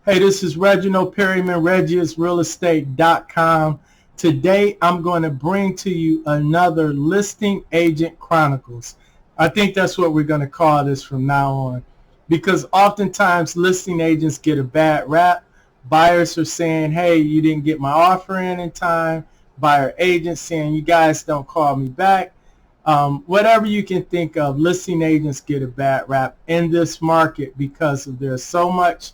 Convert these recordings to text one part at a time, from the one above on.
Hey, this is Reginald, Perryman, RegiusRealEstate.com. Today, I'm going to bring to you another Listing Agent Chronicles. I think that's what we're going to call this from now on, because oftentimes listing agents get a bad rap. Buyers are saying, hey, you didn't get my offer in time. Buyer agents saying, you guys don't call me back. Whatever you can think of, listing agents get a bad rap in this market because there's so much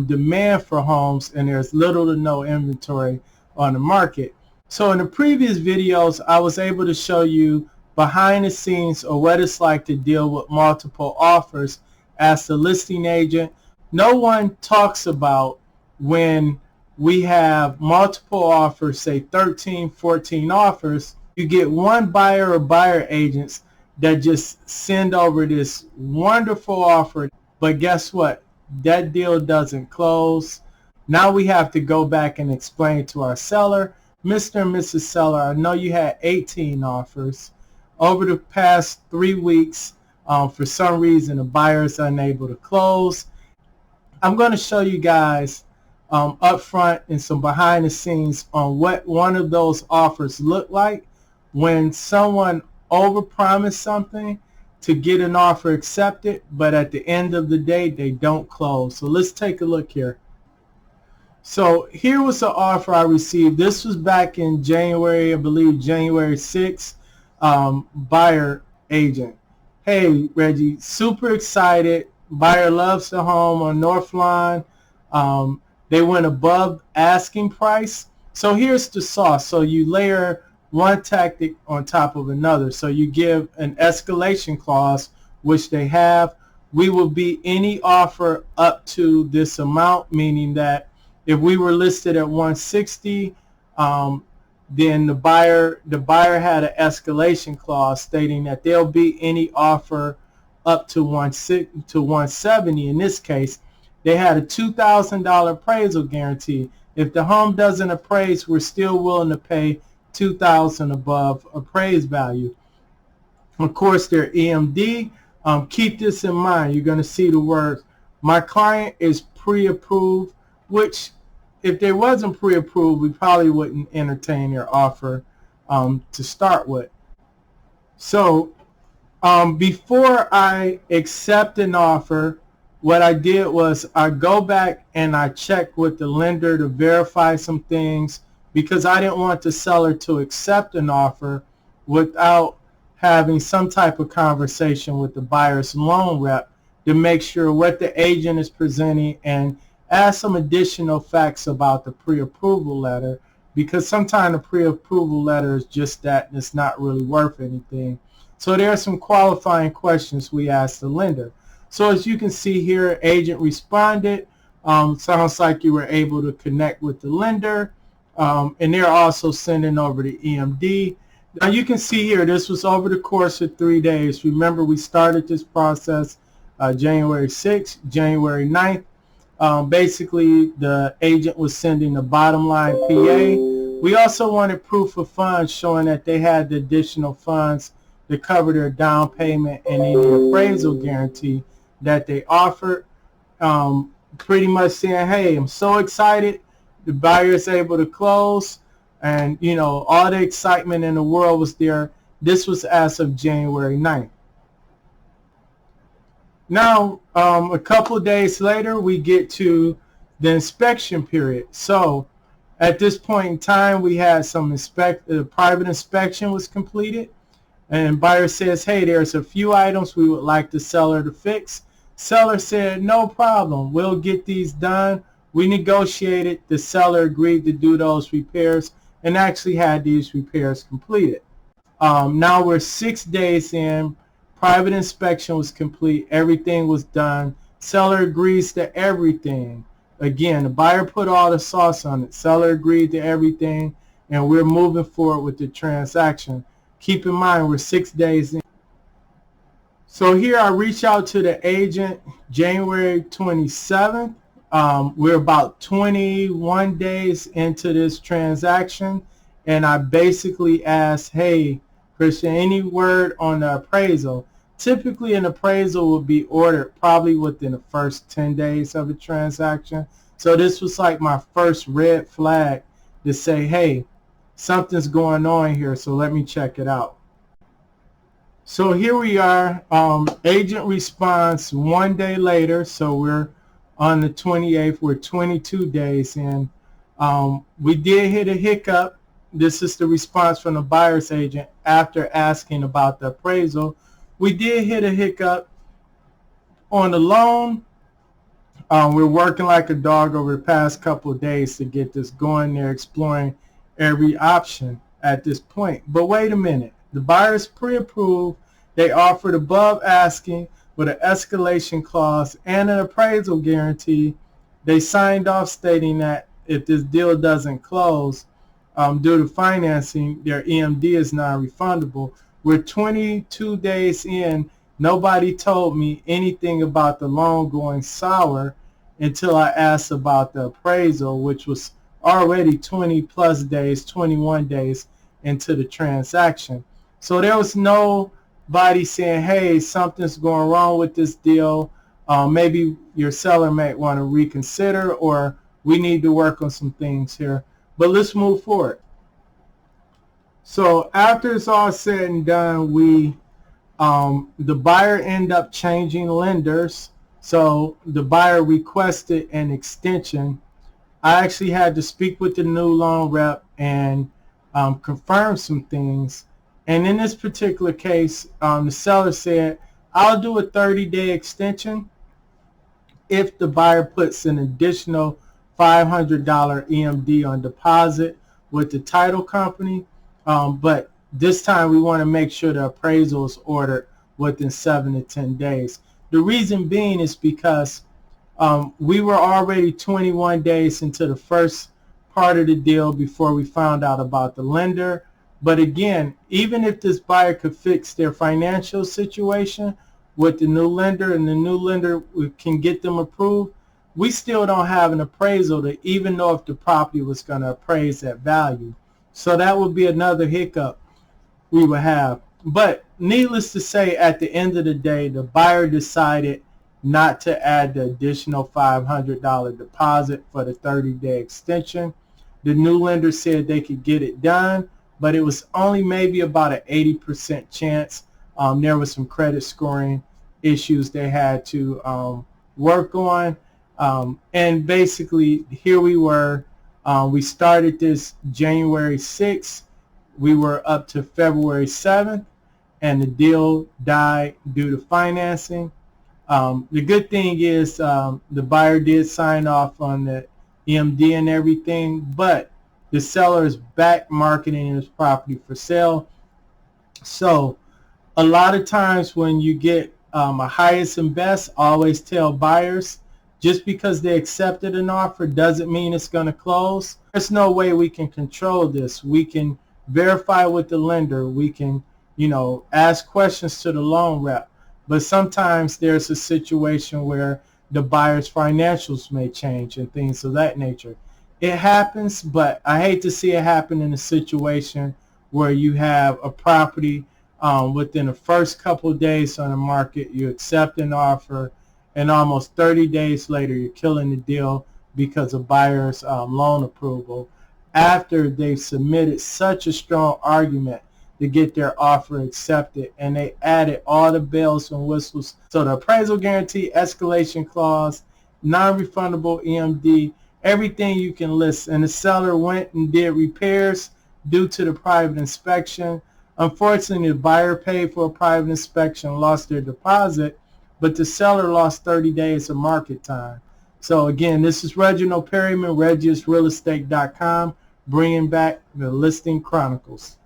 demand for homes and there's little to no inventory on the market. So in the previous videos, I was able to show you behind the scenes or what it's like to deal with multiple offers as the listing agent. No one talks about when we have multiple offers, say 13, 14 offers, you get one buyer or buyer agents that just send over this wonderful offer, but guess what? That deal doesn't close. Now we have to go back and explain to our seller, Mr. and Mrs. Seller, I know you had 18 offers. Over the past 3 weeks, for some reason, the buyer is unable to close. I'm going to show you guys up front and some behind the scenes on what one of those offers look like when someone overpromised something to get an offer accepted, but at the end of the day, they don't close. So let's take a look here. So here was the offer I received. This was back in January, I believe January 6th, buyer agent. Hey, Reggie, super excited. Buyer loves the home on North Lawn. They went above asking price. So here's the sauce. So you layer one tactic on top of another. So you give an escalation clause, which they have. We will beat any offer up to this amount, meaning that if we were listed at 160, then the buyer had an escalation clause stating that they'll beat any offer up to 170. In this case, they had a $2,000 appraisal guarantee. If the home doesn't appraise, we're still willing to pay $2,000 above appraised value. Of course, their EMD. Keep this in mind. You're going to see the words, my client is pre-approved, which if they wasn't pre-approved, we probably wouldn't entertain their offer to start with. So before I accept an offer, what I did was I go back and I check with the lender to verify some things, because I didn't want the seller to accept an offer without having some type of conversation with the buyer's loan rep to make sure what the agent is presenting and add some additional facts about the pre-approval letter, because sometimes the pre-approval letter is just that and it's not really worth anything. So there are some qualifying questions we asked the lender. So as you can see here, agent responded. Sounds like you were able to connect with the lender. And they're also sending over the EMD. Now you can see here, this was over the course of 3 days. Remember, we started this process January 6th, January 9th. Basically, the agent was sending the bottom line PA. We also wanted proof of funds showing that they had the additional funds to cover their down payment and any appraisal guarantee that they offered. Pretty much saying, hey, I'm so excited. The buyer is able to close, and you know, all the excitement in the world was there. This was as of January 9th. Now, a couple of days later, we get to the inspection period. So at this point in time, we had some private inspection was completed, and buyer says, hey, there's a few items we would like the seller to fix. Seller said, no problem, we'll get these done. We negotiated, the seller agreed to do those repairs and actually had these repairs completed. Now we're 6 days in, private inspection was complete, everything was done, seller agrees to everything. Again, the buyer put all the sauce on it, seller agreed to everything, and we're moving forward with the transaction. Keep in mind, we're 6 days in. So here I reach out to the agent January 27th. We're about 21 days into this transaction, and I basically asked, hey, Christian, any word on the appraisal? Typically, an appraisal will be ordered probably within the first 10 days of a transaction. So this was like my first red flag to say, hey, something's going on here, so let me check it out. So here we are, agent response 1 day later, so we're on the 28th, we're 22 days in. We did hit a hiccup. This is the response from the buyer's agent after asking about the appraisal. We did hit a hiccup on the loan. We're working like a dog over the past couple of days to get this going. They're exploring every option at this point. But wait a minute. The buyers pre-approved. They offered above asking with an escalation clause and an appraisal guarantee. They signed off stating that if this deal doesn't close due to financing, their EMD is non-refundable. We're 22 days in. Nobody told me anything about the loan going sour until I asked about the appraisal, which was already 20 plus days, 21 days into the transaction. So there was nobody saying, hey, something's going wrong with this deal. Maybe your seller might want to reconsider, or we need to work on some things here. But let's move forward. So after it's all said and done, the buyer ended up changing lenders. So the buyer requested an extension. I actually had to speak with the new loan rep and confirm some things. And in this particular case, the seller said, I'll do a 30-day extension if the buyer puts an additional $500 EMD on deposit with the title company. But this time we want to make sure the appraisal is ordered within 7 to 10 days. The reason being is because we were already 21 days into the first part of the deal before we found out about the lender. But again, even if this buyer could fix their financial situation with the new lender and the new lender can get them approved, we still don't have an appraisal to even know if the property was going to appraise at value. So that would be another hiccup we would have. But needless to say, at the end of the day, the buyer decided not to add the additional $500 deposit for the 30-day extension. The new lender said they could get it done, but it was only maybe about an 80% chance. There was some credit scoring issues they had to work on. And basically, here we were. We started this January 6th. We were up to February 7th, and the deal died due to financing. The good thing is the buyer did sign off on the EMD and everything, but the seller is back marketing his property for sale. So a lot of times when you get a highest and best, always tell buyers, just because they accepted an offer doesn't mean it's going to close. There's no way we can control this. We can verify with the lender. We can, ask questions to the loan rep. But sometimes there's a situation where the buyer's financials may change and things of that nature. It happens, but I hate to see it happen in a situation where you have a property within the first couple of days on the market, you accept an offer, and almost 30 days later you're killing the deal because of buyer's loan approval after they've submitted such a strong argument to get their offer accepted, and they added all the bells and whistles. So the appraisal guarantee, escalation clause, non-refundable EMD, everything you can list. And the seller went and did repairs due to the private inspection. Unfortunately, the buyer paid for a private inspection, lost their deposit, but the seller lost 30 days of market time. So again, this is Reginald Perryman, RegisRealEstate.com, bringing back the Listing Chronicles.